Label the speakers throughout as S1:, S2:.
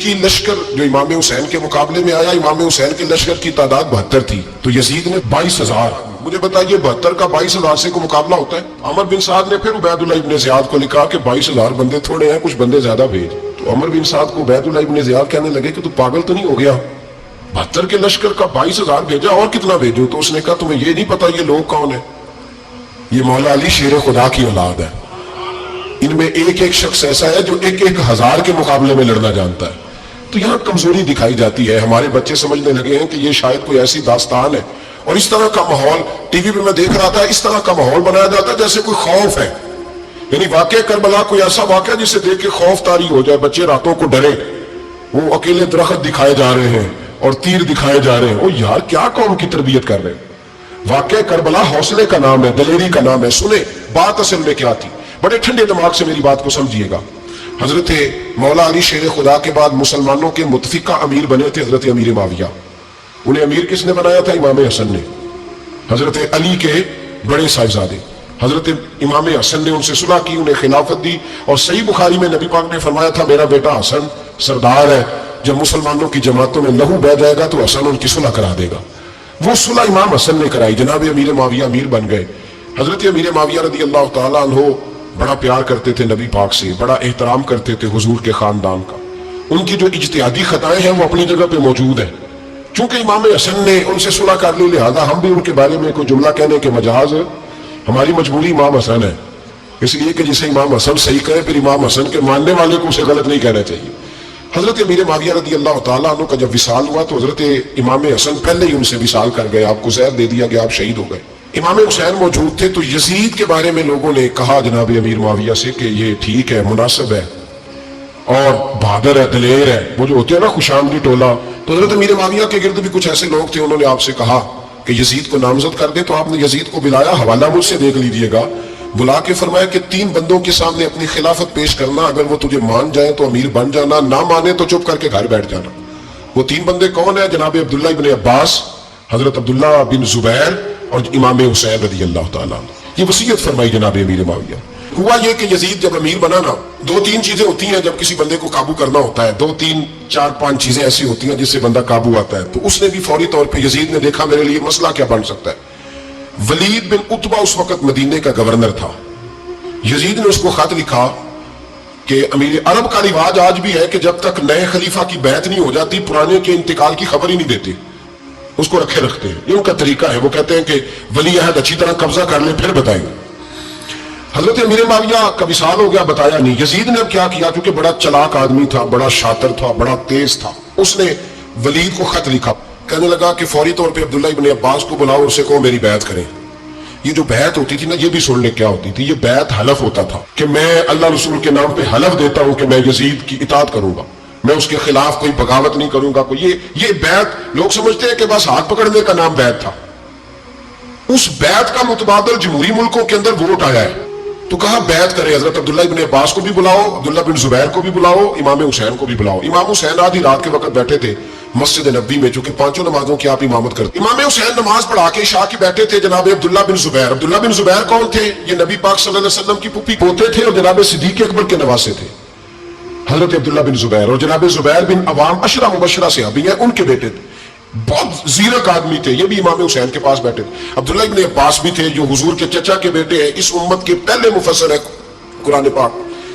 S1: کی لشکر جو امام حسین کے مقابلے میں آیا، امام حسین کے لشکر کی تعداد 72 تھی، تو یزید نے 22,000. مجھے بتائیے 72 کا 22,000 سے کوئی مقابلہ ہوتا ہے؟ عمر بن سعد نے پھر عبید اللہ ابن زیاد کو لکھا کہ 22,000 بندے تھوڑے ہیں، کچھ بندے زیادہ بھیج. تو عمر بن سعد کو عبید اللہ ابن زیاد کہنے لگے کہ تو پاگل تو نہیں ہو گیا، 72 کے لشکر کا 22,000 بھیجا، اور کتنا بھیجو؟ تو اس نے کہا تمہیں یہ نہیں پتا یہ لوگ کون ہیں؟ یہ مولا علی شیر خدا کی اولاد ہے، ان میں ایک ایک شخص ایسا ہے جو 1,000 کے مقابلے میں لڑنا جانتا ہے. تو یہاں کمزوری دکھائی جاتی ہے. ہمارے بچے سمجھنے لگے ہیں کہ یہ شاید کوئی ایسی داستان ہے، اور اس طرح کا ماحول ٹی وی پہ میں دیکھ رہا تھا، اس طرح کا ماحول بنایا جاتا ہے جیسے کوئی خوف ہے. یعنی واقعہ کربلا کوئی ایسا واقعہ جسے دیکھ کے خوف طاری ہو جائے، بچے راتوں کو ڈرے. وہ اکیلے درخت دکھائے جا رہے ہیں اور تیر دکھائے جا رہے ہیں. او یار کیا قوم کی تربیت کر رہے ہیں. واقعہ کربلا حوصلے کا نام ہے، دلیری کا نام ہے. سنیں بات اصل میں کیا تھی، بڑے ٹھنڈے دماغ سے میری بات کو سمجھیے گا. حضرت مولا علی شیر خدا کے بعد مسلمانوں کے متفقہ امیر بنے تھے حضرت امیر معاویہ. انہیں امیر کس نے بنایا تھا؟ امام حسن نے، حضرت علی کے بڑے صاحبزادے. حضرت امام حسن نے ان سے صلح کی، انہیں خلافت دی. اور صحیح بخاری میں نبی پاک نے فرمایا تھا میرا بیٹا حسن سردار ہے، جب مسلمانوں کی جماعتوں میں لہو بہ جائے گا تو حسن ان کی صلح کرا دے گا. وہ صلح امام حسن نے کرائی، جناب امیر معاویہ امیر بن گئے. حضرت امیر معاویہ رضی اللہ تعالیٰ عنہ بڑا پیار کرتے تھے نبی پاک سے، بڑا احترام کرتے تھے حضور کے خاندان کا. ان کی جو اجتہادی خطائیں ہیں وہ اپنی جگہ پہ موجود ہیں. چونکہ امام حسن نے ان سے صلح کر لی، لہذا ہم بھی ان کے بارے میں کوئی جملہ کہنے کے مجاز ہماری مجبوری امام حسن ہے. اس لیے کہ جسے امام حسن صحیح کرے پھر امام حسن کے ماننے والے کو اسے غلط نہیں کہنا چاہیے. حضرت امیر معاویہ رضی اللہ تعالیٰ عنہ کا جب وصال ہوا تو حضرت امام حسن پہلے ہی ان سے وصال کر گئے، آپ کو زہر دے دیا گیا، آپ شہید ہو گئے. امام حسین موجود تھے. تو یزید کے بارے میں لوگوں نے کہا جناب امیر معاویہ سے کہ یہ ٹھیک ہے، مناسب ہے اور بہادر ہے، دلیر ہے، وہ جو ہوتے ہیں نا خوشامدی ٹولہ. تو حضرت امیر معاویہ کے گرد بھی کچھ ایسے لوگ تھے، انہوں نے آپ سے کہا کہ یزید کو نامزد کر دے. تو آپ نے یزید کو بلایا، حوالہ مجھ سے دیکھ لیجئے گا. بلا کے فرمایا کہ 3 بندوں کے سامنے اپنی خلافت پیش کرنا، اگر وہ تجھے مان جائیں تو امیر بن جانا، نہ مانے تو چپ کر کے گھر بیٹھ جانا. وہ 3 بندے کون ہیں؟ جناب عبداللہ ابن عباس، حضرت عبداللہ بن زبیر اور امام حسین رضی اللہ تعالیٰ. یہ وصیت فرمائی جناب امیر معاویہ. ہوا یہ کہ یزید جب امیر بنا نا، 2-3 چیزیں ہوتی ہیں جب کسی بندے کو قابو کرنا ہوتا ہے، 2-3-4-5 چیزیں ایسی ہوتی ہیں جس سے بندہ قابو آتا ہے. تو اس نے بھی فوری طور پہ، یزید نے دیکھا میرے لیے مسئلہ کیا بن سکتا ہے. ولید بن عتبہ اس وقت مدینے کا گورنر تھا. یزید نے اس کو خط لکھا کہ امیر عرب کا رواج آج بھی ہے کہ جب تک نئے خلیفہ کی بیعت نہیں ہو جاتی پرانے کے انتقال کی خبر ہی نہیں دیتے، اس کو رکھے رکھتے ہیں. یہ ان کا طریقہ ہے. وہ کہتے ہیں کہ ولی عہد اچھی طرح قبضہ کر لیں پھر بتائیں گے. حضرت امیر معاویہ کا وصال ہو گیا، بتایا نہیں. یزید نے اب کیا کیا، کیونکہ بڑا چلاک آدمی تھا، بڑا شاطر تھا، بڑا تیز تھا. اس نے ولید کو خط لکھا، کہنے لگا کہ فوری طور پہ عبداللہ ابن عباس کو بلاؤ، اسے کہو میری بیعت کریں. یہ جو بیعت ہوتی تھی نا، یہ بھی سن لے کیا ہوتی تھی. یہ بیعت حلف ہوتا تھا کہ میں اللہ رسول کے نام پہ حلف دیتا ہوں کہ میں یزید کی اطاعت کروں گا، میں اس کے خلاف کوئی بغاوت نہیں کروں گا. کوئی یہ بیعت لوگ سمجھتے ہیں کہ بس ہاتھ پکڑنے کا نام بیعت تھا. اس بیعت کا متبادل جمہوری ملکوں کے اندر ووٹ آیا ہے. تو کہا بیعت کرے. حضرت عبداللہ ابن عباس کو بھی بلاؤ، عبداللہ بن زبیر کو بھی بلاؤ، امام حسین کو بھی بلاؤ. امام حسین آدھی رات کے وقت بیٹھے تھے مسجد نبوی میں، چونکہ 5 نمازوں کی آپ امامت کرتے. امام حسین نماز پڑھا کے عشاء کی بیٹھے تھے. جناب عبداللہ بن زبیر، عبداللہ بن زبیر کون تھے؟ یہ نبی پاک صلی اللہ علیہ وسلم کی پھوپھی پوتے تھے اور جناب صدیق اکبر کے نواسے تھے. حضرت عبداللہ بن زبیر اور جناب زبیر بن عوام عشرہ مبشرہ صحابی ہیں، ان کے بیٹے تھے. بہت زیرک آدمی تھے. یہ بھی امام حسین کے پاس بیٹھے تھے. عبداللہ ابن عباس بھی تھے جو حضور کے چچا کے بیٹے ہیں، اس امت کے پہلے مفسر ہے قرآن پاک.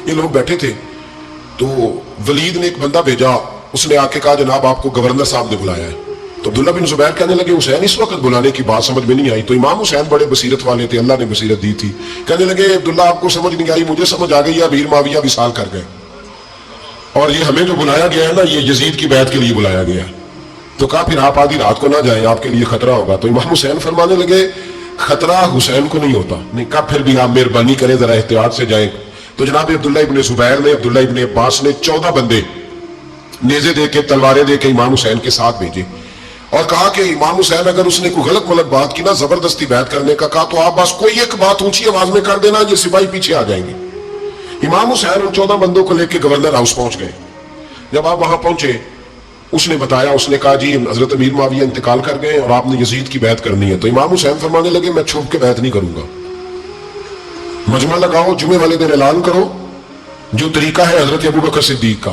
S1: یہ لوگ بیٹھے تھے. تو ولید نے ایک بندہ بھیجا، اس نے آ کے کہا جناب آپ کو گورنر صاحب نے بلایا ہے. تو عبداللہ بن زبیر کہنے لگے حسین اس وقت بلانے کی بات سمجھ میں نہیں آئی. تو امام حسین بڑے بصیرت والے تھے، اللہ نے بصیرت دی تھی. کہنے لگے عبداللہ آپ کو سمجھ نہیں آئی، مجھے سمجھ آ گئی. امیر معاویہ وصال کر گئے اور یہ ہمیں جو بلایا گیا ہے نا، یہ یزید کی بیعت کے لیے بلایا گیا. تو کہا پھر آپ آدھی رات کو نہ جائیں، آپ کے لیے خطرہ ہوگا. تو امام حسین فرمانے لگے خطرہ حسین کو نہیں ہوتا. نہیں کہا پھر بھی آپ مہربانی کریں ذرا احتیاط سے جائیں. تو جناب عبداللہ ابن زبیر نے، عبداللہ ابن عباس نے 14 بندے نیزے دے کے، تلواریں دے کے امام حسین کے ساتھ بھیجے اور کہا کہ امام حسین اگر اس نے کوئی غلط ملت بات کی نا، زبردستی بیعت کرنے کا کہا، تو آپ بس کوئی ایک بات اونچی آواز میں کر دینا، یہ سپاہی پیچھے آ جائیں گے. امام حسین ان 14 بندوں کو لے کے گورنر ہاؤس پہنچ گئے. جب آپ وہاں پہنچے اس نے بتایا، اس نے کہا جی حضرت امیر معاویہ انتقال کر گئے اور آپ نے یزید کی بیعت کرنی ہے. تو امام حسین فرمانے لگے میں چھپ کے بیعت نہیں کروں گا، مجمع لگاؤ، جمعے والے دن اعلان کرو، جو طریقہ ہے حضرت ابوبکر صدیق کا.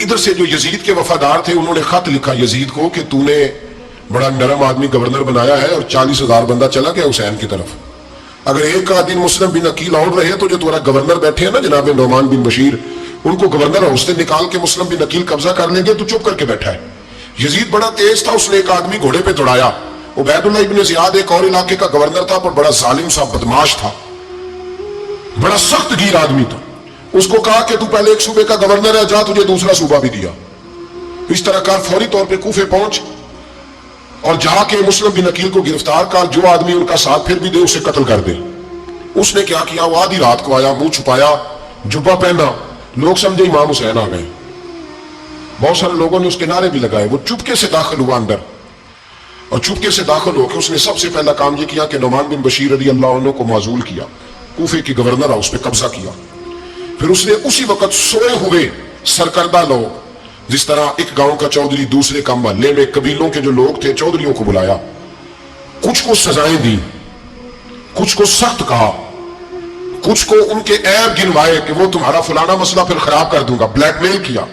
S1: ادھر سے جو یزید کے وفادار تھے انہوں نے خط لکھا یزید کو کہ تو نے بڑا نرم آدمی گورنر بنایا ہے اور 40,000 بندہ چلا گیا حسین کی طرف، اگر ایک دن مسلم بن عقیل اور رہے تو جو تمہارا گورنر بیٹھے ہیں نا جناب نعمان بن بشیر، ان کو گورنر ہاؤس سے نکال کے مسلم بن عقیل قبضہ کر لیں گے، تو چپ کر کے بیٹھا ہے۔ یزید بڑا تیز تھا، اس نے ایک آدمی گھوڑے پہ دوڑایا، عبید اللہ ابن زیاد ایک اور علاقے کا گورنر تھا پر بڑا ظالم سا بدماش تھا، بڑا سخت گیر آدمی تھا، اس کو کہا کہ تو پہلے ایک صوبے کا گورنر ہے، جا تجھے دوسرا صوبہ بھی دیا، اس طرح کار فوری طور پہ کوفے پہنچ اور جا کے مسلم بن عقیل کو گرفتار کر، جو آدمی ان کا ساتھ پھر بھی دے اسے قتل کر دے۔ اس نے کیا کیا، وہ آدھی رات کو آیا، منہ چھپایا، جبہ پہنا، لوگ سمجھے امام حسین آ گئے، بہت سارے لوگوں نے اس کے نعرے بھی لگائے، وہ چپکے سے داخل ہوا اندر، اور چپکے سے داخل ہو کے اس نے سب سے پہلا کام یہ کیا کہ نعمان بن بشیر رضی اللہ عنہ کو معزول کیا، کوفے کی گورنر ہاؤس پہ قبضہ کیا۔ پھر اس نے اسی وقت سوئے ہوئے سرکردہ لوگ، جس طرح ایک گاؤں کا چودھری دوسرے کا محلے میں قبیلوں کے جو لوگ تھے چودھریوں کو بلایا، کچھ کو سزائیں دی، کچھ کو سخت کہا، کچھ کو ان کے عیب گنوائے کہ وہ تمہارا فلانا مسئلہ پھر خراب کر دوں گا، بلیک میل کیا۔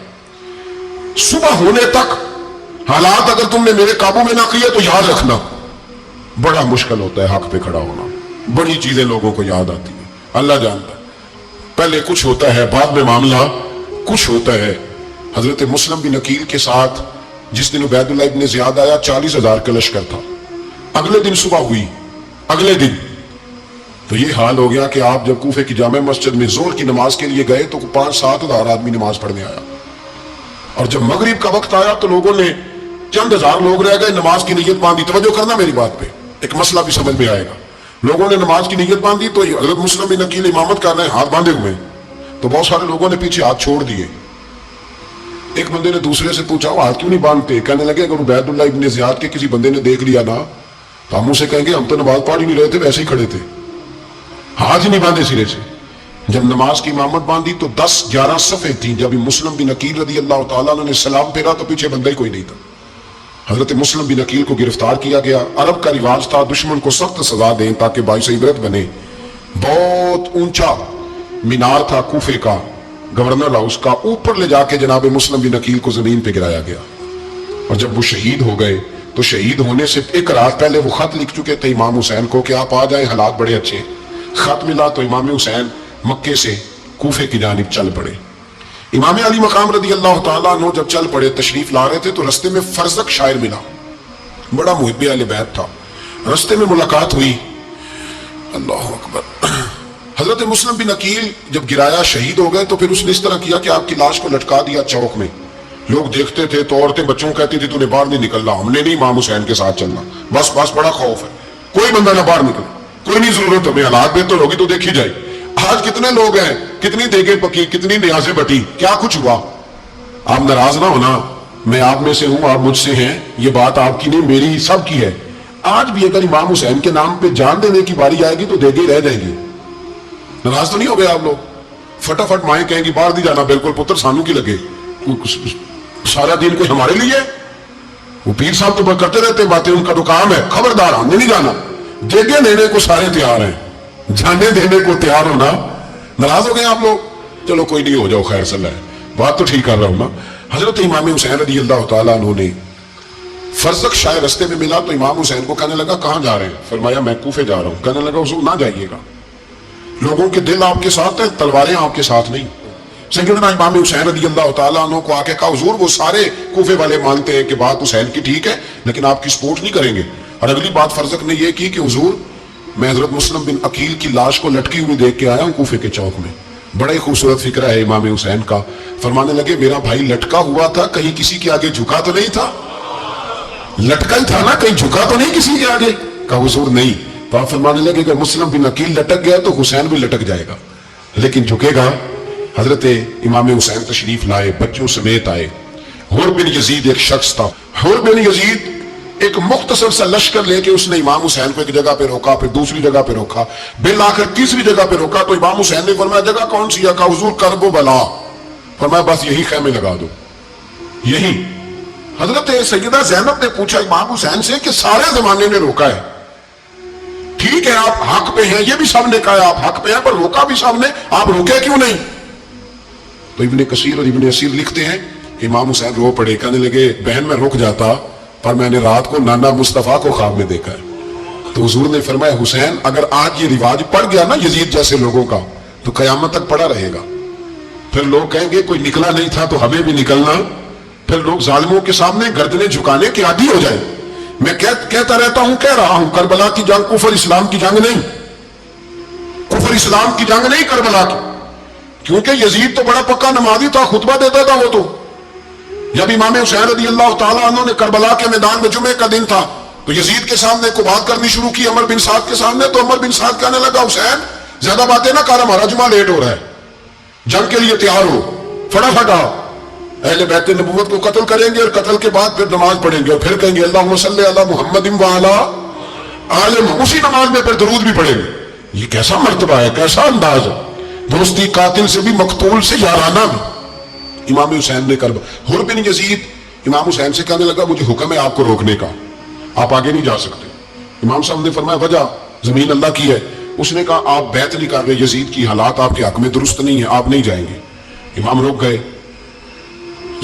S1: صبح ہونے تک حالات اگر تم نے میرے قابو میں نہ کیے تو یاد رکھنا بڑا مشکل ہوتا ہے حق پہ کھڑا ہونا، بڑی چیزیں لوگوں کو یاد آتی ہیں، اللہ جانتا ہے، پہلے کچھ ہوتا ہے بعد میں معاملہ کچھ ہوتا ہے۔ حضرت مسلم بن عقیل کے ساتھ جس دن عبید اللہ ابن زیاد آیا 40,000 کا لشکر تھا، اگلے دن صبح ہوئی، اگلے دن تو یہ حال ہو گیا کہ آپ جب کوفے کی جامع مسجد میں زور کی نماز کے لیے گئے تو 5-7 ہزار آدمی نماز پڑھنے آیا، اور جب مغرب کا وقت آیا تو لوگوں نے چند ہزار لوگ رہ گئے، نماز کی نیت باندھی۔ توجہ کرنا میری بات پہ، ایک مسئلہ بھی سمجھ میں آئے گا۔ لوگوں نے نماز کی نیت باندھی تو حضرت مسلم بن عقیل امامت کر رہے ہیں ہاتھ باندھے ہوئے، تو بہت سارے لوگوں نے پیچھے ہاتھ چھوڑ دیے۔ ایک بندے نے دوسرے سے پوچھا وہ ہاتھ کیوں نہیں باندھتے؟ کہنے لگے اگر عبید اللہ ابن زیاد کے کسی بندے نے دیکھ لیا نا تو ہم اسے کہیں گے ہم تو نماز پڑھ ہی نہیں رہے تھے، ویسے ہی کھڑے تھے، ہاتھ ہی نہیں باندھے سرے سے۔ جب نماز کی امامت باندھی تو 10-11 صفیں تھیں۔ جب مسلم بن عقیل رضی اللہ تعالیٰ نے سلام پھیرا تو پیچھے بندہ ہی کوئی نہیں تھا۔ حضرت مسلم بن عقیل کو گرفتار کیا گیا۔ عرب کا رواج تھا دشمن کو سخت سزا دیں تاکہ باعث عبرت بنے۔ بہت اونچا مینار تھا کوفے کا گورنر ہاؤس کا، اوپر لے جا کے جناب مسلم بن عقیل کو زمین پہ گرایا گیا، اور جب وہ شہید ہو گئے تو شہید ہونے سے ایک رات پہلے وہ خط لکھ چکے تھے امام حسین کو کہ آپ آ جائیں، حالات بڑے اچھے۔ خط ملا تو امام حسین مکے سے کوفے کی جانب چل پڑے۔ امام علی مقام رضی اللہ تعالیٰ عنہ جب چل پڑے تشریف لا رہے تھے تو رستے میں فرزق شاعر ملا، بڑا محب اہل بیت تھا، رستے میں ملاقات ہوئی، اللہ اکبر۔ حضرت مسلم بن عقیل جب گرایا شہید ہو گئے تو پھر اس نے اس طرح کیا کہ آپ کی لاش کو لٹکا دیا چوک میں۔ لوگ دیکھتے تھے تو عورتیں بچوں کہتی تھی تو نے باہر نہیں نکلنا، ہم نے نہیں امام حسین کے ساتھ چلنا، بس بڑا خوف ہے، کوئی بندہ نہ باہر نکلے، کوئی نہیں ضرورت ہمیں، حالات بہتر ہوگی تو دیکھی جائے۔ آج کتنے لوگ ہیں، کتنی دیگیں پکی، کتنی نیازیں بٹی، کیا کچھ ہوا؟ آپ ناراض نہ ہونا، میں آپ میں سے ہوں، آپ مجھ سے ہیں، یہ بات آپ کی نہیں میری سب کی ہے۔ آج بھی اگر امام حسین کے نام پہ جان دینے کی باری آئے گی تو دیگیں رہ جائیں گی۔ ناراض تو نہیں ہو گئے آپ لوگ؟ فٹافٹ مائیں کہیں گی باہر نہیں جانا، بالکل پتر سانو کی لگے، سارا دین کوئی ہمارے لیے؟ وہ پیر صاحب تو کرتے رہتے باتیں، ان کا تو کام ہے، خبردار ہم نے نہیں جانا۔ دیگیں دینے کو سارے تیار ہیں، جانے دینے کو تیار ہونا۔ ناراض ہو گئے آپ لوگ؟ چلو کوئی نہیں، ہو جاؤ، خیر صلی اللہ ہے، بات تو ٹھیک کر رہا ہوں نا۔ حضرت امام حسین رضی اللہ تعالیٰ عنہ نے فرزق شاعر رستے میں ملا تو امام حسین کو کہنے لگا کہاں جا رہے ہیں؟ فرمایا میں کوفے جا رہا ہوں۔ کہنے لگا حضور نہ جائیے گا، لوگوں کے دل آپ کے ساتھ ہیں، تلواریں آپ کے ساتھ نہیں۔ سیدنا امام حسین رضی اللہ تعالیٰ عنہ کو آ کے کہا حضور وہ سارے کوفے والے مانتے ہیں کہ بات حسین کی ٹھیک ہے لیکن آپ کی سپورٹ نہیں کریں گے۔ اور اگلی بات فرزق نے یہ کی کہ حضور میں حضرت مسلم بن عقیل کی لاش کو لٹکی ہوئی دیکھ کے آیا ہوں کوفے کے چوک میں، بڑا ہی خوبصورت فکرہ ہے امام حسین کا۔ فرمانے لگے میرا بھائی لٹکا ہوا تھا، کہیں کسی کے آگے جھکا تو نہیں تھا؟ لٹکا ہی تھا نا، کہیں جھکا تو نہیں کسی کے آگے؟ کہا حضور نہیں۔ تو آپ فرمانے لگے اگر مسلم بن عقیل لٹک گیا تو حسین بھی لٹک جائے گا، لیکن جھکے گا۔ حضرت امام حسین تشریف لائے، بچوں سمیت آئے۔ حر بن یزید ایک شخص تھا، حر بن یزید ایک مختصر سا لشکر لے کے اس نے امام حسین کو ایک جگہ پہ روکا، پھر دوسری جگہ پہ روکا، بالآخر تیسری جگہ پہ روکا تو امام حسین نے فرمایا جگہ کون سی ہے؟ کہا حضور کرب و بلا۔ فرمایا بس یہی خیمے لگا دو، یہی۔ حضرت سیدہ زینب نے پوچھا امام حسین سے کہ سارے زمانے نے روکا ہے، ٹھیک ہے آپ حق پہ ہیں، یہ بھی سب نے کہا آپ حق پہ ہیں، پر روکا بھی سب نے، آپ روکے کیوں نہیں؟ تو ابن کثیر اور ابن اسیر لکھتے ہیں امام حسین رو پڑے, کہنے لگے بہن میں رک جاتا پر میں نے رات کو نانا مصطفیٰ کو خواب میں دیکھا ہے. تو حضور نے فرمایا حسین اگر آج یہ رواج پڑ گیا نا یزید جیسے لوگوں کا تو قیامت تک پڑا رہے گا. پھر لوگ کہیں گے کوئی نکلا نہیں تھا تو ہمیں بھی نکلنا. پھر لوگ ظالموں کے سامنے گردنیں جھکانے کے عادی ہو جائیں. میں کہتا رہتا ہوں, کہہ رہا ہوں, کربلا کی جنگ کفر اسلام کی جنگ نہیں, کفر اسلام کی جنگ نہیں کربلا کی. کیونکہ یزید تو بڑا پکا نمازی تھا, خطبہ دیتا تھا وہ تو. جب امام حسین رضی اللہ تعالیٰ عنہ نے کربلا کے میدان میں جمعے کا دن تھا تو یزید کے سامنے کو بات کرنی شروع کی عمر بن سعد کے سامنے. تو عمر بن سعد کہنے لگا حسین زیادہ باتیں نہ کر, ہمارا جمعہ لیٹ ہو رہا ہے, جنگ کے لیے تیار ہو, فٹافٹ آؤ. اہل بیت نبوت کو قتل کریں گے اور قتل کے بعد پھر نماز پڑھیں گے اور پھر کہیں گے اللہم صلی علی محمد وعلی آل محمد, اسی نماز میں پھر درود بھی پڑھیں گے. یہ کیسا مرتبہ ہے, کیسا انداز ہے. دوستی قاتل سے بھی مقتول سے یارانہ بھی. امام حسین نے حر بن یزید امام حسین سے کہنے لگا مجھے حکم ہے آپ کو روکنے کا, آپ آگے نہیں جا سکتے. امام صاحب نے فرمایا وجہ, زمین اللہ کی ہے. اس نے کہا آپ بیعت نہیں کر رہے, یزید کی حالات آپ کے حق میں درست نہیں ہیں, آپ نہیں جائیں گے. امام رک گئے.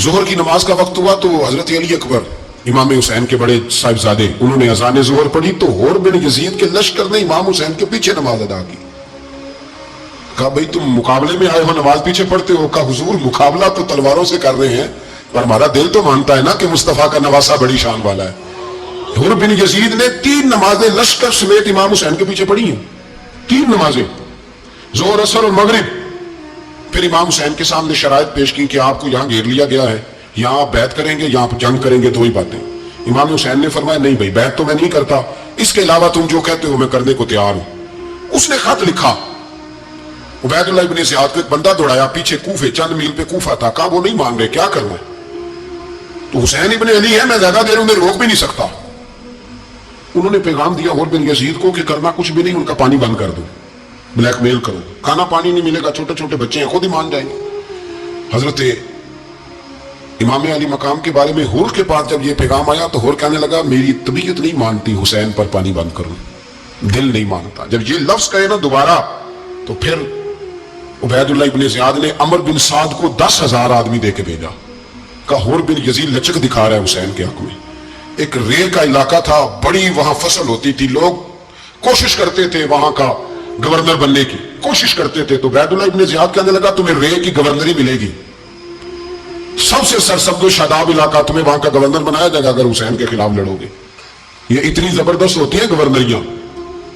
S1: ظہر کی نماز کا وقت ہوا تو حضرت علی اکبر امام حسین کے بڑے صاحبزادے انہوں نے اذان ظہر پڑھی تو حر بن یزید کے لشکر نے امام حسین کے پیچھے نماز ادا کی. کہا بھئی تم مقابلے میں آئے ہو نماز پیچھے پڑھتے ہو. کہا حضور مقابلہ تو تلواروں سے کر رہے ہیں پر ہمارا دل تو مانتا ہے نا کہ مصطفیٰ کا نواسہ بڑی شان والا ہے. حر بن یزید نے 3 نمازیں لشکر سمیت امام حسین کے پیچھے پڑھی ہیں, 3 نمازیں, ظہر اثر اور مغرب. پھر امام حسین کے سامنے شرائط پیش کی کہ آپ کو یہاں گھیر لیا گیا ہے, یہاں آپ بیعت کریں گے, یہاں آپ جنگ کریں گے, 2 ہی باتیں. امام حسین نے فرمایا نہیں بھائی بیعت تو میں نہیں کرتا, اس کے علاوہ تم جو کہتے ہو میں کرنے کو تیار ہوں. اس نے خط لکھا, عبید اللہ ابن زیاد کو ایک بندہ دوڑایا پیچھے کوفے, چند میل پہ کوفہ تھا. کہا وہ نہیں مان رہے, کیا کرنا ہے؟ تو حسین ابن علی ہے, میں زیادہ دیر انہیں روک بھی نہیں سکتا. انہوں نے پیغام دیا حر بن یزید کو کہ کرنا کچھ بھی نہیں, ان کا پانی بند کر دو, بلیک میل کرو, کھانا پانی نہیں ملے گا, چھوٹے چھوٹے بچے ہیں خود ہی مان جائیں گے. حضرت امام علی مقام کے بارے میں حر کے پاس جب یہ پیغام آیا تو حر کہنے لگا میری طبیعت نہیں مانتی حسین پر پانی بند کروں, دل نہیں مانتا. جب یہ لفظ کہے نا دوبارہ تو پھر عبید اللہ ابن زیاد نے عمر بن سعد کو 10,000 آدمی دے کے بھیجا. کہا حر بن یزید لچک دکھا رہا ہے حسین کے حق میں. ایک رے کا علاقہ تھا, بڑی وہاں فصل ہوتی تھی, لوگ کوشش کرتے تھے وہاں کا گورنر بننے کی کوشش کرتے تھے. تو عبید اللہ ابن زیاد کہنے لگا تمہیں رے کی گورنری ملے گی, سب سے سرسبز و شاداب علاقہ, تمہیں وہاں کا گورنر بنایا جائے گا اگر حسین کے خلاف لڑو گے. یہ اتنی زبردست ہوتی ہیں گورنریاں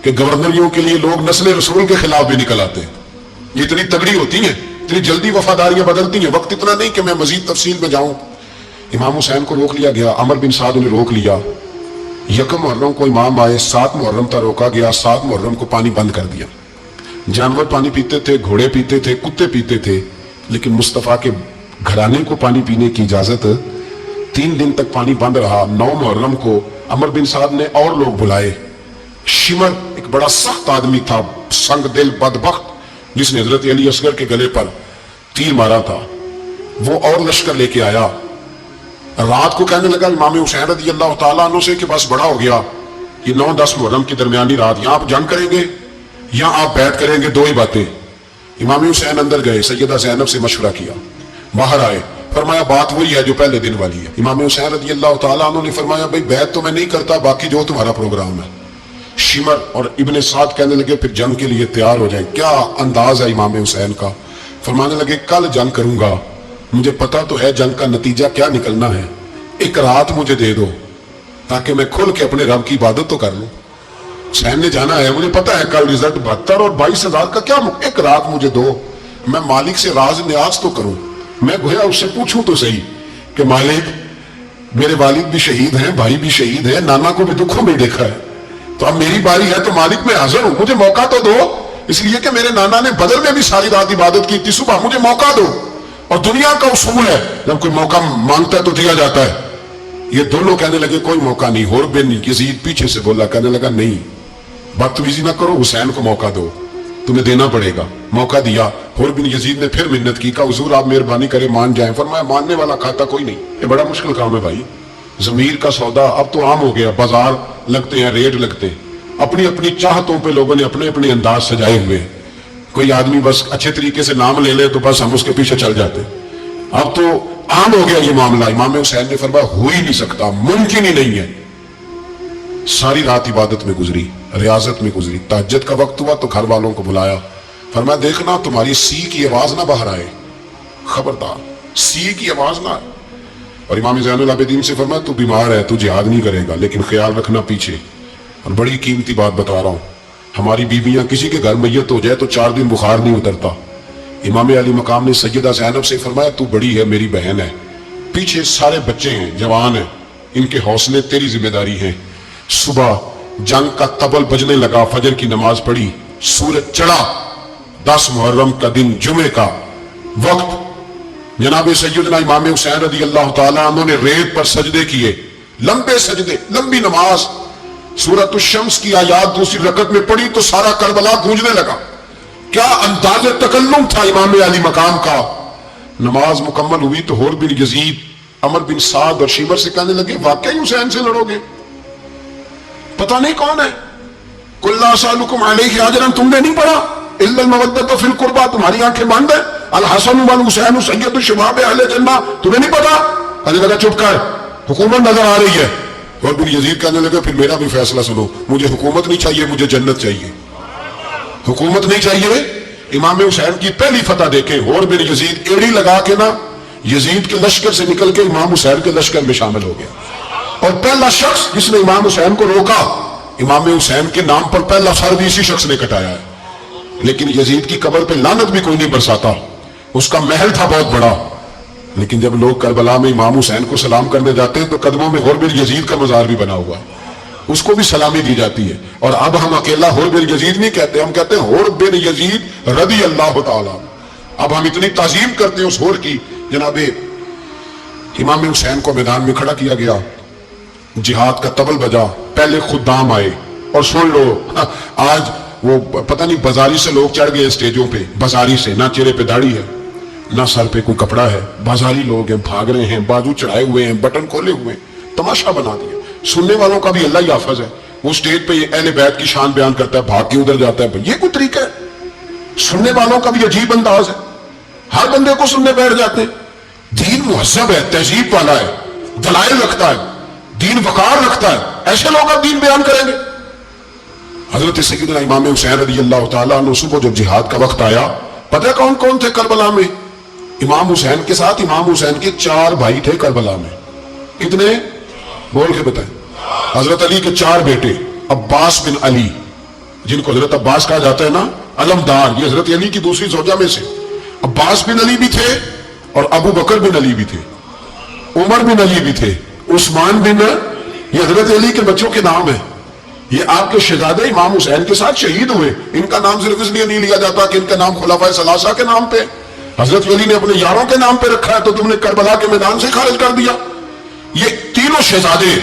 S1: کہ گورنریوں کے لیے لوگ نسل رسول کے خلاف بھی نکل آتے ہیں. یہ اتنی تگڑی ہوتی ہیں, اتنی جلدی وفاداریاں بدلتی ہیں. وقت اتنا نہیں کہ میں مزید تفصیل میں جاؤں. امام حسین کو روک لیا گیا, عمر بن سعد نے روک لیا. یکم محرم کو امام آئے, 7 محرم تک روکا گیا, 7 محرم کو پانی بند کر دیا. جانور پانی پیتے تھے, گھوڑے پیتے تھے, کتے پیتے تھے, لیکن مصطفیٰ کے گھرانے کو پانی پینے کی اجازت. 3 دن تک پانی بند رہا. 9 محرم کو عمر بن سعد نے اور لوگ بلائے. شمر ایک بڑا سخت آدمی تھا, سنگ دل بدبخت, جس نے حضرت علی اصغر کے گلے پر تیر مارا تھا, وہ اور لشکر لے کے آیا. رات کو کہنے لگا امام حسین رضی اللہ تعالیٰ عنہ سے کہ بس بڑا ہو گیا, یہ 9-10 محرم کی درمیانی رات, یہاں آپ جنگ کریں گے یا آپ بیعت کریں گے, 2 ہی باتیں. امام حسین اندر گئے, سیدہ زینب سے مشورہ کیا, باہر آئے, فرمایا بات وہی ہے جو پہلے دن والی ہے. امام حسین رضی اللہ تعالیٰ عنہ نے فرمایا بھئی بیعت تو میں نہیں کرتا, باقی جو تمہارا پروگرام ہے. شمر اور ابن سعد کہنے لگے پھر جنگ کے لیے تیار ہو جائیں. کیا انداز ہے امام حسین کا. فرمانے لگے کل جنگ کروں گا, مجھے پتا تو ہے جنگ کا نتیجہ کیا نکلنا ہے, ایک رات مجھے دے دو تاکہ میں کھل کے اپنے رب کی عبادت تو کر لوں. حسین نے جانا ہے, مجھے پتا ہے کل رزلٹ 72 اور 22,000 کا, کیا ایک رات مجھے دو, میں مالک سے راز نیاز تو کروں. میں گویا اس سے پوچھوں تو صحیح کہ مالک میرے والد بھی شہید ہیں, بھائی بھی شہید ہیں, نانا کو بھی دکھوں میں دیکھا ہے, تو اب میری باری ہے تو مالک میں حاضر ہوں, مجھے موقع تو دو. اس لیے کہ میرے نانا نے بدر میں بھی ساری رات عبادت کی تھی, صبح مجھے موقع دو. اور دنیا کا اصول ہے جب کوئی موقع مانگتا ہے تو دیا جاتا ہے. یہ دونوں کہنے لگے کوئی موقع نہیں. حر بن یزید پیچھے سے بولا, کہنے لگا نہیں بدتمیزی نہ کرو, حسین کو موقع دو, تمہیں دینا پڑے گا. موقع دیا. حر بن یزید نے پھر منت کی, کہا حضور آپ مہربانی کرے مان جائیں. فرمایا ماننے والا کھاتا کوئی نہیں, یہ بڑا مشکل کام ہے بھائی. ضمیر کا سودا اب تو عام ہو گیا, بازار لگتے ہیں, ریٹ لگتے ہیں, اپنی اپنی چاہتوں پہ لوگوں نے اپنے اپنے انداز سجائے ہوئے. کوئی آدمی بس اچھے طریقے سے نام لے لے تو بس ہم اس کے پیچھے چل جاتے. اب تو عام ہو گیا یہ معاملہ. امام حسین نے فرمایا ہو ہی نہیں سکتا, ممکن ہی نہیں ہے. ساری رات عبادت میں گزری, ریاضت میں گزری. تہجد کا وقت ہوا تو گھر والوں کو بلایا, فرمایا دیکھنا تمہاری سی کی آواز نہ باہر آئے, خبردار سی کی آواز نہ آئے. اور امام زین العابدین سے فرمایا تو بیمار ہے, تو جہاد نہیں کرے گا, لیکن خیال رکھنا پیچھے. اور بڑی قیمتی بات بتا رہا ہوں, ہماری بیویاں کسی کے گھر میت ہو جائے تو 4 دن بخار نہیں اترتا. امام علی مقام نے سیدہ زینب سے فرمایا تو بڑی ہے, میری بہن ہے, پیچھے سارے بچے ہیں, جوان ہیں, ان کے حوصلے تیری ذمہ داری ہیں. صبح جنگ کا طبل بجنے لگا, فجر کی نماز پڑھی, سورج چڑھا, 10 محرم کا دن, جمعے کا وقت. جناب سیدنا امام حسین رضی اللہ تعالیٰ عنہ نے ریت پر سجدے کیے, لمبے سجدے, لمبی نماز. سورۃ الشمس کی آیات دوسری رکعت میں پڑھی تو سارا کربلا گونجنے لگا. کیا انداز تکلم تھا امام علی مقام کا. نماز مکمل ہوئی تو حور بن یزید, عمر بن سعد اور شیبر سے کہنے لگے واقعی حسین سے لڑو گے؟ پتہ نہیں کون ہے. قل لا اسألکم علیہ اجرا, تم نے نہیں پڑھا الا المودۃ فی القربى, تمہاری آنکھیں بند ہیں. الحسن والحسین سید الشباب اہل جنہ, تمہیں نہیں پتا؟ حضرت لگا چپ کر, حکومت نظر آ رہی ہے. اور بن یزید کہنے لگا پھر میرا بھی فیصلہ سنو, مجھے حکومت نہیں چاہیے, مجھے جنت چاہیے. حکومت نہیں چاہیے. امام حسین کی پہلی فتح دیکھیں, اور بن یزید ایڑی لگا کے نا یزید کے لشکر سے نکل کے امام حسین کے لشکر میں شامل ہو گیا. اور پہلا شخص جس نے امام حسین کو روکا, امام حسین کے نام پر پہلا سر بھی اسی شخص نے کٹایا ہے. لیکن یزید کی قبر پہ لعنت بھی کوئی نہیں برساتا, اس کا محل تھا بہت بڑا. لیکن جب لوگ کربلا میں امام حسین کو سلام کرنے جاتے ہیں تو قدموں میں حور بن یزید کا مزار بھی بنا ہوا ہے, اس کو بھی سلامی دی جاتی ہے. اور اب ہم اکیلا حور بن یزید نہیں کہتے, ہم کہتے ہیں حور بن یزید رضی اللہ تعالیٰ. اب ہم اتنی تعظیم کرتے ہیں اس حور کی. جناب امام حسین کو میدان میں کھڑا کیا گیا, جہاد کا طبل بجا, پہلے خدام آئے. اور سن لو, آج وہ پتہ نہیں بازاری سے لوگ چڑھ گئے اسٹیجوں پہ, بازاری سے, نہ چہرے پہ داڑھی ہے, نہ سر پہ کوئی کپڑا ہے, بازاری لوگ ہیں, بھاگ رہے ہیں, بازو چڑھائے ہوئے ہیں, بٹن کھولے ہوئے ہیں, تماشا بنا دیا. سننے والوں کا بھی اللہ ہی حافظ ہے, وہ اسٹیج پہ اہل بیت کی شان بیان کرتا ہے, بھاگ کے ادھر جاتا ہے. یہ کوئی طریقہ ہے؟ سننے والوں کا بھی عجیب انداز ہے, ہر بندے کو سننے بیٹھ جاتے ہیں. دین مہذب ہے, تہذیب والا ہے, دلائل رکھتا ہے, دین وقار رکھتا ہے, ایسے لوگ اب دین بیان کریں گے. حضرت سیدنا امام حسین رضی اللہ تعالیٰ عنہ صبح جب جہاد کا وقت آیا, پتہ کون کون تھے کربلا میں؟ امام حسین کے ساتھ امام حسین کے 4 بھائی تھے کربلا میں. کتنے؟ بول کے بتائیں. حضرت علی کے 4 بیٹے, عباس بن علی, جن کو حضرت عباس کہا جاتا ہے نا, علمدار, یہ حضرت علی کی دوسری زوجہ میں سے. عباس بن علی بھی تھے, اور ابو بکر بن علی بھی تھے, عمر بن علی بھی تھے, عثمان بن, یہ حضرت علی کے بچوں کے نام ہیں. یہ آپ کے شہزادے امام حسین کے ساتھ شہید ہوئے. ان کا نام صرف اس لیے نہیں لیا جاتا کہ ان کا نام خلفائے ثلاثہ کے نام پہ, حضرت علی نے اپنے یاروں کے نام پہ رکھا ہے, تو تم نے کربلا کے میدان سے خارج کر دیا. یہ تینوں شہزادے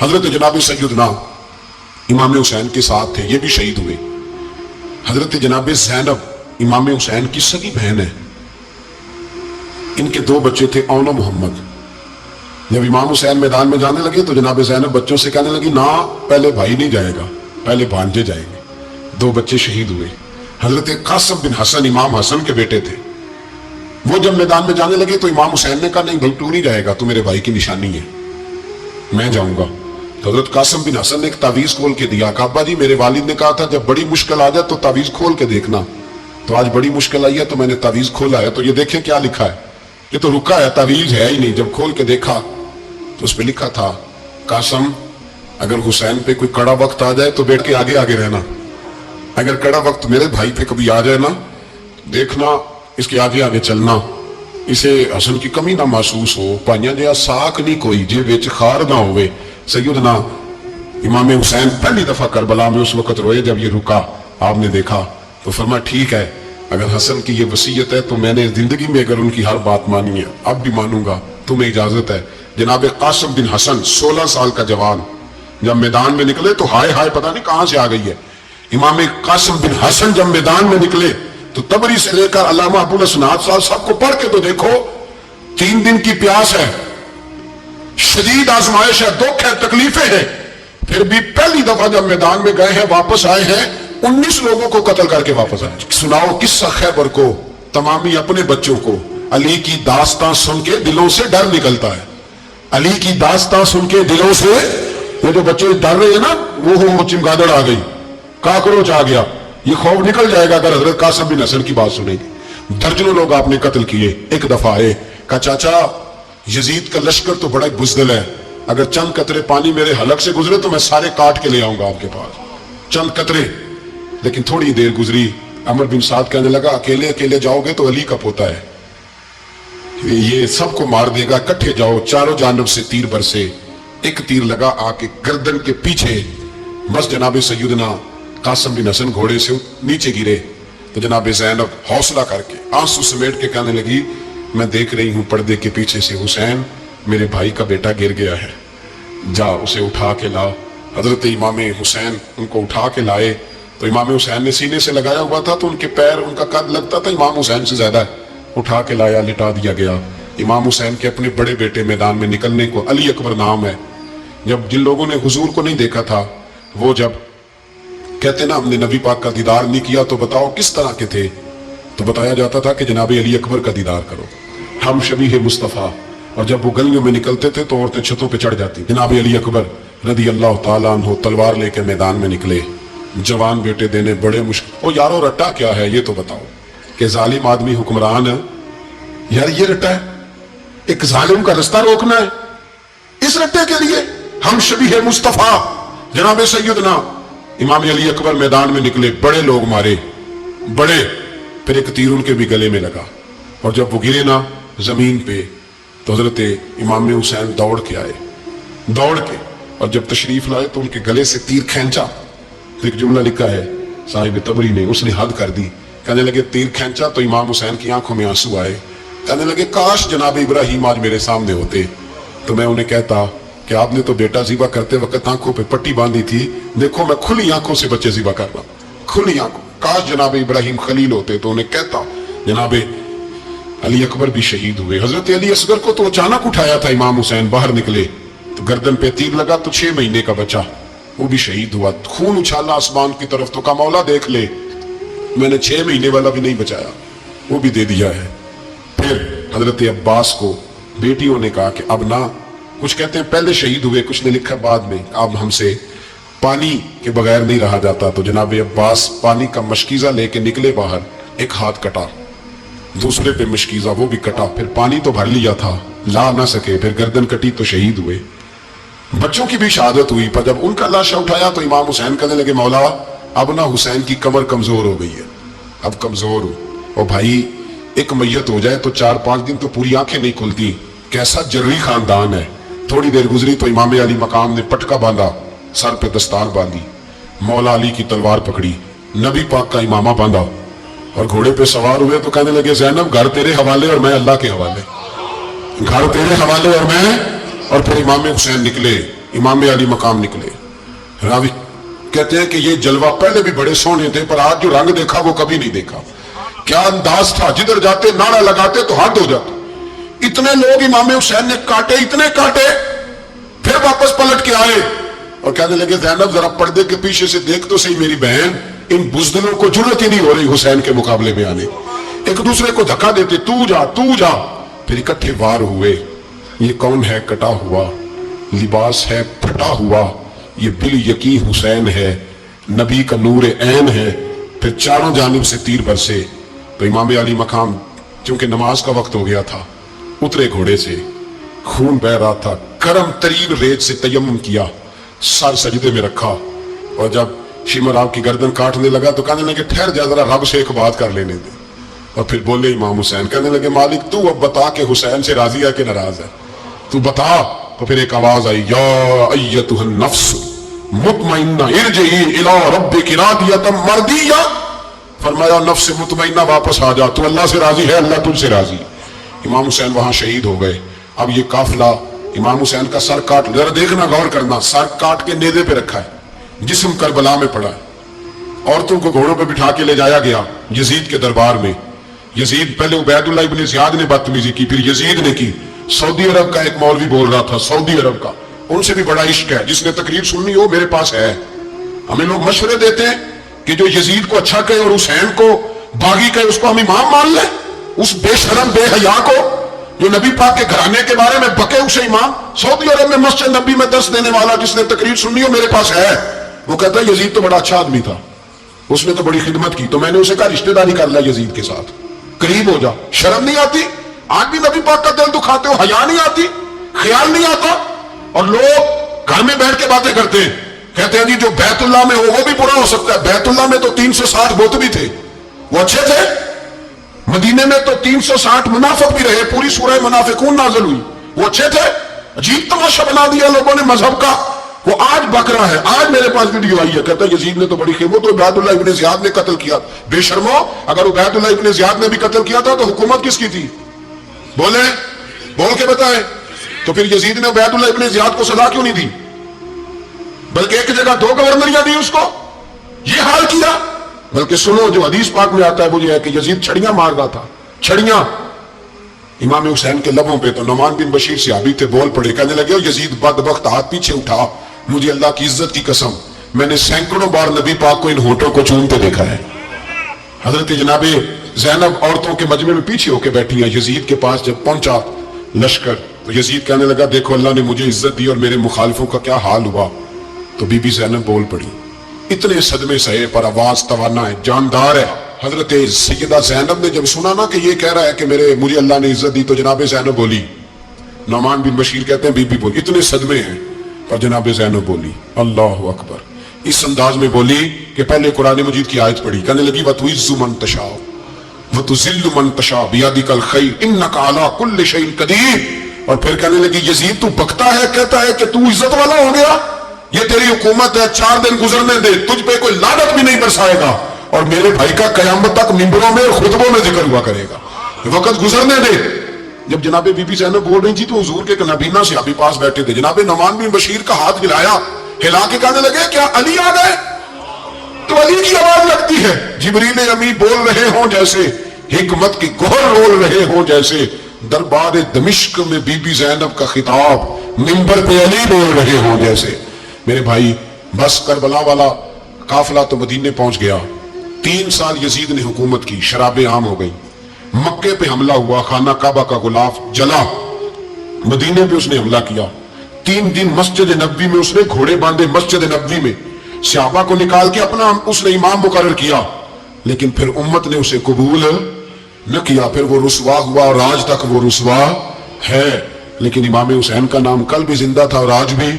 S1: حضرت جناب سیدنا امام حسین کے ساتھ تھے, یہ بھی شہید ہوئے. حضرت جناب زینب امام حسین کی سگی بہن ہے, ان کے 2 بچے تھے, اون و محمد. جب امام حسین میدان میں جانے لگے تو جناب زینب بچوں سے کہنے لگی نا, پہلے بھائی نہیں جائے گا, پہلے بھانجے جائیں گے. 2 بچے شہید ہوئے. حضرت قاسم بن حسن امام حسن کے بیٹے تھے, وہ جب میدان میں جانے لگے تو امام حسین نے کہا نہیں بھائی تو نہیں جائے گا, تو میرے بھائی کی نشانی ہے, میں جاؤں گا. تو حضرت قاسم بن حسن نے ایک تعویذ کھول کے دیا, کہا ابا جی میرے والد نے کہا تھا جب بڑی مشکل آ جائے تو تعویذ کھول کے دیکھنا, تو آج بڑی مشکل آئی ہے تو میں نے تعویذ کھولا ہے. تو یہ دیکھیں کیا لکھا ہے, یہ تو رکا ہے, تعویذ ہے ہی نہیں. جب کھول کے دیکھا تو اس پہ لکھا تھا قاسم اگر حسین پہ کوئی کڑا وقت آ جائے تو بیٹھ کے آگے آگے رہنا, اگر کڑا وقت میرے بھائی پہ کبھی آ جائے نا, دیکھنا اس کے آگے آگے چلنا, اسے حسن کی کمی نہ محسوس ہو. پائیاں جہاں ساکھ نہیں کوئی جے وچ خار نہ ہوئے. سیدنا امام حسین پہلی دفعہ کربلا میں اس وقت روئے جب یہ رکا, آپ نے دیکھا تو فرمایا ٹھیک ہے, اگر حسن کی یہ وصیت ہے تو میں نے زندگی میں اگر ان کی ہر بات مانی ہے, اب بھی مانوں گا, تمہیں اجازت ہے. جناب قاسم بن حسن 16 سال کا جوان جب میدان میں نکلے تو ہائے ہائے پتہ نہیں کہاں سے آ گئی ہے. امام قاسم بن حسن جب میدان میں نکلے تو تبری سے لے کر علامہ ابو الاسناد صاحب کو پڑھ کے تو دیکھو, 3 دن کی پیاس ہے, شدید آزمائش ہے, دکھ ہے, تکلیفیں ہیں, پھر بھی پہلی دفعہ جب میدان میں گئے ہیں واپس آئے ہیں 19 لوگوں کو قتل کر کے واپس آئے. سناؤ قصہ خیبر کو, تمامی اپنے بچوں کو, علی کی داستان سن کے دلوں سے ڈر نکلتا ہے. علی کی داستان سن کے دلوں سے یہ جو بچے ڈر رہے ہیں نا وہ چمگادڑ آ گئی, کاکروچ آ گیا, یہ خوف نکل جائے گا اگر حضرت قاسم بن حسن کی بات سنیں گے. درجنوں لوگ آپ نے قتل کیے. ایک دفعہ آئے, کہا چاچا یزید کا لشکر تو بڑا بزدل ہے, اگر چند قطرے پانی میرے حلق سے گزرے تو میں سارے کاٹ کے لے آؤں گا آپ کے پاس, چند قطرے. لیکن تھوڑی دیر گزری, عمر بن سعد کہنے لگا اکیلے اکیلے جاؤ گے تو علی کا پوتا ہے, یہ سب کو مار دے گا, اکٹھے جاؤ. چاروں جانب سے تیر برسے, ایک تیر لگا آ کے گردن کے پیچھے, بس جناب سیدنا قاسم بن حسن گھوڑے سے نیچے گرے. تو جناب زینب حوصلہ کر کے آنسو سمیٹ کے کہنے لگی میں دیکھ رہی ہوں پردے کے پیچھے سے حسین میرے بھائی کا بیٹا گر گیا ہے, جا اسے اٹھا کے لا. حضرت امام حسین ان کو اٹھا کے لائے تو امام حسین نے سینے سے لگایا ہوا تھا تو ان کے پیر, ان کا قد لگتا تھا امام حسین سے زیادہ. اٹھا کے لایا, لٹا دیا گیا. امام حسین کے اپنے بڑے بیٹے میدان میں نکلنے کو, علی اکبر نام ہے, جب جن لوگوں نے حضور کو نہیں دیکھا تھا وہ جب کہتے نا ہم نے نبی پاک کا دیدار نہیں کیا تو بتاؤ کس طرح کے تھے, تو بتایا جاتا تھا کہ جناب علی اکبر کا دیدار کرو, ہم شبیہ مصطفیٰ. اور جب وہ گلیوں میں نکلتے تھے تو عورتیں چھتوں پہ چڑھ جاتی. جناب علی اکبر رضی اللہ تعالیٰ عنہ تلوار لے کے میدان میں نکلے, جوان بیٹے دینے بڑے مشکل. او یارو رٹا کیا ہے یہ تو بتاؤ, کہ ظالم آدمی حکمران ہے یار, یہ رٹا ہے, ایک ظالم کا رستہ روکنا ہے, اس رٹے کے لیے ہم شبیہ مصطفیٰ. جناب سیدنا امام علی اکبر میدان میں نکلے, بڑے لوگ مارے, بڑے. پھر ایک تیر ان کے بھی گلے میں لگا, اور جب وہ گرے نا زمین پہ تو حضرت امام حسین دوڑ کے آئے, دوڑ کے, اور جب تشریف لائے تو ان کے گلے سے تیر کھینچا. تو ایک جملہ لکھا ہے صاحب تبری نے, اس نے حد کر دی, کہنے لگے تیر کھینچا تو امام حسین کی آنکھوں میں آنسو آئے. کہنے لگے کاش جناب ابراہیم آج میرے سامنے ہوتے تو میں انہیں کہتا کہ آپ نے تو بیٹا ذبح کرتے وقت آنکھوں پہ پٹی باندھی تھی, دیکھو میں کھلی آنکھوں سے بچے ذبح کر رہا, کھلی آنکھوں. کاش جناب ابراہیم خلیل ہوتے تو انہیں کہتا. جناب علی اکبر بھی شہید ہوئے. حضرت علی اصغر کو تو اچانک اٹھایا تھا امام حسین, باہر نکلے تو گردن پہ تیر لگا تو 6 مہینے کا بچہ وہ بھی شہید ہوا. خون اچھالا آسمان کی طرف تو کہا مولا دیکھ لے, میں نے 6 مہینے والا بھی نہیں بچایا, وہ بھی دے دیا ہے. پھر حضرت عباس کو بیٹیوں نے کہا کہ اب نہ, کچھ کہتے ہیں پہلے شہید ہوئے, کچھ نے لکھا بعد میں, اب ہم سے پانی کے بغیر نہیں رہا جاتا. تو جناب عباس پانی کا مشکیزہ لے کے نکلے باہر, ایک ہاتھ کٹا, دوسرے پہ مشکیزہ وہ بھی کٹا, پھر پانی تو بھر لیا تھا لا نہ سکے, پھر گردن کٹی تو شہید ہوئے. بچوں کی بھی شہادت ہوئی, پر جب ان کا لاشا اٹھایا تو امام حسین کہنے لگے مولا اب نہ حسین کی کمر کمزور ہو گئی ہے, اب کمزور ہو. اور بھائی ایک میت ہو جائے تو 4-5 دن تو پوری آنکھیں نہیں کھلتی, کیسا جری خاندان ہے. تھوڑی دیر گزری تو امام علی مقام نے پٹکا باندھا, سر پہ دستار باندھی, مولا علی کی تلوار پکڑی, نبی پاک کا امامہ باندھا اور گھوڑے پہ سوار ہوئے تو کہنے لگے زینب گھر تیرے حوالے اور میں اللہ کے حوالے, گھر تیرے حوالے اور میں. اور پھر امام حسین نکلے, امام علی مقام نکلے. راوی کہتے ہیں کہ یہ جلوہ پہلے بھی بڑے سونے تھے پر آج جو رنگ دیکھا وہ کبھی نہیں دیکھا. کیا انداز تھا, جدھر جاتے نعرہ لگاتے تو حد ہو جاتے. اتنے لوگ امام حسین نے کاٹے, اتنے کاٹے, پھر واپس پلٹ کے آئے اور کہنے لگے زینب ذرا پردے کے پیچھے سے دیکھ تو صحیح میری بہن, ان بزدلوں کو جرت ہی نہیں ہو رہی حسین کے مقابلے میں آنے, ایک دوسرے کو دھکا دیتے, تو جا تو جا. پھر اکٹھے وار ہوئے. یہ کون ہے کٹا ہوا, لباس ہے پھٹا ہوا, یہ بال یقین حسین ہے, نبی کا نور عین ہے. پھر چاروں جانب سے تیر برسے تو امام علی مقام چونکہ نماز کا وقت ہو گیا تھا اترے گھوڑے سے, خون بہ رہا تھا, گرم ترین ریت سے تیمم کیا, سر سجدے میں رکھا, اور جب شمر آپ کی گردن کاٹنے لگا تو کہنے لگے ٹھہر جا ذرا رب سے ایک بات کر لینے دے. اور پھر بولے امام حسین, کہنے لگے مالک تو اب بتا کہ حسین سے راضی ہے کہ ناراض ہے, تو بتا. تو پھر ایک آواز آئی, یا ایتها النفس مطمئنہ ارجعی الی ربک راضیۃ مرضیہ. فرمایا نفس مطمئنہ واپس آ جا, تو اللہ سے راضی ہے, اللہ تجھ سے راضی. امام حسین وہاں شہید ہو گئے. اب یہ قافلہ امام حسین کا سر کاٹ, ذرا دیکھنا غور کرنا, سر کاٹ کے نیزے پہ رکھا ہے, جسم کربلا میں پڑا ہے. عورتوں کو گھوڑوں پہ بٹھا کے لے جایا گیا یزید کے دربار میں. یزید پہلے عبید اللہ ابن زیاد نے بدتمیزی کی, پھر یزید نے کی. سعودی عرب کا ایک مولوی بول رہا تھا, سعودی عرب کا, ان سے بھی بڑا عشق ہے, جس نے تقریر سننی ہو میرے پاس ہے. ہمیں لوگ مشورے دیتے ہیں کہ جو یزید کو اچھا کہے اور حسین کو باغی کہے اس کو ہم امام مان لیں. اس بے شرم بے حیا کو جو نبی پاک کے گھرانے کے بارے میں بکے اسے امام سعودی عرب میں مسجد نبی میں درس دینے والا جس نے تقریر سننی ہو میرے پاس ہے، وہ کہتا ہے یزید تو بڑا اچھا آدمی تھا، اس نے تو بڑی خدمت کی، تو میں نے اسے کہا رشتہ داری کر لیا یزید کے ساتھ، قریب ہو جا۔ شرم نہیں آتی؟ آج بھی نبی پاک کا دل دکھاتے ہو، حیا نہیں آتی، خیال نہیں آتا؟ اور لوگ گھر میں بیٹھ کے باتیں کرتے ہیں، کہتے ہیں جی جو بیت اللہ میں ہو وہ بھی برا ہو سکتا ہے۔ بیت اللہ میں تو 360 بت بھی تھے، وہ اچھے تھے؟ مدینے میں تو 360 منافق بھی رہے، پوری سورہ منافقون نازل ہوئی، وہ اچھے تھے؟ عجیب تماشا بنا دیا لوگوں نے مذہب کا۔ وہ آج بک رہا ہے، آج میرے پاس ویڈیو آئی ہے، کہتا ہے یزید نے تو بڑی خدمت، تو عبید اللہ ابن زیاد نے قتل کیا۔ بے شرمو، اگر عبید اللہ ابن زیاد نے بھی قتل کیا تھا تو حکومت کس کی تھی؟ بولیں، بول کے بتائیں۔ تو پھر یزید نے عبید اللہ ابن زیاد کو سزا کیوں نہیں دی، بلکہ ایک جگہ 2 گورنریاں دی اس کو؟ یہ حال کیا۔ بلکہ سنو، جو حدیث پاک میں آتا ہے وہ یہ ہے کہ یزید چھڑیاں مار رہا تھا، چھڑیاں امام حسین کے لبوں پہ۔ تو نعمان بن بشیر صحابی تھے، بول پڑے، کہنے لگے یزید بدبخت، ہاتھ پیچھے اٹھا، مجھے اللہ کی عزت کی قسم میں نے سینکڑوں بار نبی پاک کو ان ہونٹوں کو چومتے دیکھا ہے۔ حضرت جناب زینب عورتوں کے مجمع میں پیچھے ہو کے بیٹھی ہیں، یزید کے پاس جب پہنچا لشکر تو یزید کہنے لگا دیکھو اللہ نے مجھے عزت دی اور میرے مخالفوں کا کیا حال ہوا۔ تو بی بی زینب بول پڑی، اتنے صدمے سہے پر آواز توانا ہے، جاندار ہے۔ حضرت سیدہ زینب نے جب سنا نا کہ یہ کہہ رہا ہے کہ مجھے اللہ نے عزت دی، تو جناب زینب بولی، نعمان بن بشیر کہتے ہیں بی بی بولی، اتنے صدمے ہیں پر جناب زینب بولی اللہ اکبر، اس انداز میں بولی کہ پہلے قرآن مجید کی آیت پڑھی، کہنے لگی وَتُعِزُّ مَن تَشَاءُ وَتُذِلُّ مَن تَشَاءُ بِيَدِكَ الْخَيْرُ إِنَّكَ عَلَىٰ كُلِّ شَيْءٍ قَدِيرٌ۔ اور پھر کہنے لگی یزید تو بکتا ہے، کہتا ہے کہ تو عزت والا ہو گیا، یہ تیری حکومت ہے، 4 دن گزرنے دے، تجھ پہ کوئی لعنت بھی نہیں برسائے گا، اور میرے بھائی کا قیامت تک ممبروں میں اور خطبوں میں ذکر ہوا کرے گا، وقت گزرنے دے۔ جب جناب بی بی زینب بول رہی تھی تو حضور کے نابینا صحابی پاس بیٹھے تھے، جناب نعمان بن بشیر کا ہاتھ ہلایا، ہلا کے کہنے لگے کیا علی آ گئے؟ تو علی کی آواز لگتی ہے، جبریل امی بول رہے ہوں جیسے، حکمت کی گوہر رول رہے ہوں جیسے، دربار دمشق میں بی بی زینب کا خطاب، منبر پہ علی بول رہے ہوں جیسے۔ میرے بھائی بس کربلا والا قافلہ تو مدینے پہنچ گیا، 3 سال یزید نے حکومت کی، شرابیں عام ہو گئی، مکے پہ حملہ ہوا، خانہ کعبہ کا غلاف جلا، مدینے پہ اس نے حملہ کیا، 3 دن مسجد نبوی میں اس نے گھوڑے باندھے، مسجد نبوی میں صحابہ کو نکال کے اپنا اس نے امام مقرر کیا، لیکن پھر امت نے اسے قبول نہ کیا، پھر وہ رسوا ہوا اور آج تک وہ رسوا ہے۔ لیکن امام حسین کا نام کل بھی زندہ تھا اور آج بھی